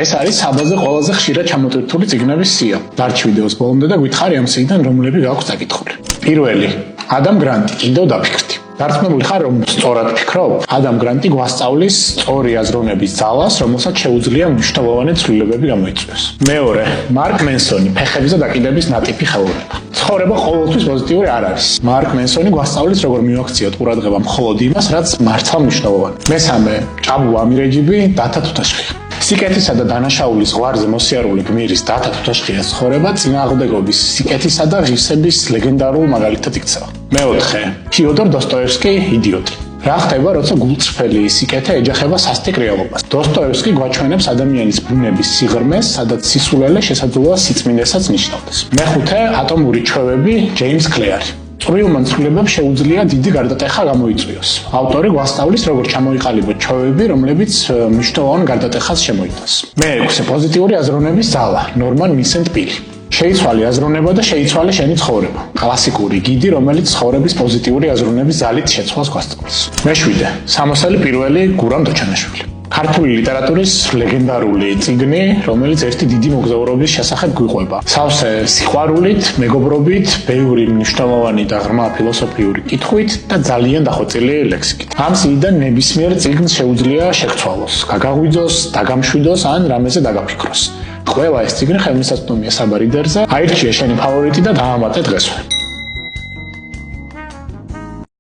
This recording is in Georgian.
ეს არის საბაზე ყველაზე ხშირად ჩამოტვირთული წიგნების სია. დარჩი ვიდეოს ბოლომდე და გითხარი ამ სიიდან რომლები გაქვს დაკითხული. პირველი, ადამ გრანტი, კიდევ დაფიქრდი. დარწმუნებული ხარ, რომ სწორად ფიქრობ? ადამ გრანტი გვასწავლის სწორი აზროვნების ძალას, რომელსაც შეუძლია მნიშვნელოვანი ცვლილებები გამოიწვიოს. მეორე, მარკ მენსონი, ფეხების და დაკიდების ნატიფი ხელოვნება. ცხოვრება ყოველთვის პოზიტიური არ არის. მარკ მენსონი გვასწავლის, როგორ მივაქციოთ ყურადღება მხოლოდ იმას, რაც მართლა მნიშვნელოვანია. მესამე, ჭაბუ ამირეჯიბი, დათა თუთაშხია. სიკეთისა და დანაშაულის ზღვარზე მოსიარული გმირის დათა თუთაშხიას ცხოვრება წინააღმდეგობის სიკეთისა და ღირსების ლეგენდარულ მაგალითად იქცევა. მეოთხე, ფიოდორ დოსტოევსკი, იდიოტი. რა ხდება, როცა გულწრფელი სიკეთე ეჯახება სასტიკ რეალობას? დოსტოევსკი გვაჩვენებს ადამიანის ბუნების სიღრმეს, სადაც სისულელე შესაძლოა სიწმინდესაც ნიშნავდეს. მეხუთე, ატომური ჩვევები, ჯეიმს კლეარი. წვრილმა ცვლილებებს შეუძლია დიდი გარდატეხა გამოიწვიოს. ავტორი გვასწავლის, როგორ ჩამოიყალიბოთ ჩვევები, რომლებიც მნიშვნელოვან გარდატეხას შემოიტანს. მეექვსე, პოზიტიური აზროვნების ძალა, ნორმან ვინსენტ პილი. შეიცვალე აზროვნება და შეიცვალე შენი ცხოვრება. კლასიკური გიდი, რომელიც ცხოვრების პოზიტიური აზროვნების ძალით შეცვალს გვასწავლის. მეშვიდე, სამოსელი პირველი, გურამ დოჩანაშვილი. ქართული ლიტერატურის ლეგენდარული წიგნი, რომელიც ერთი დიდი მოგზაურობის შესახებ გვიყვება. სავსე სიყვარულით, მეგობრობით, ბევრი მნიშვნელოვანი და ღრმა ფილოსოფიური კითხვით და ძალიან დახვეწილი ლექსიკით. ამ სიიდან ნებისმიერ წიგნს შეუძლია შეგცვალოს, გაგაღვიძოს, დაგამშვიდოს ან რამეზე დაგაფიქროს. ყველა ეს წიგნი ხელმისაწვდომია საბარ იდერზე. აირჩიე შენი ფავორიტი და დაამატე დღესვე.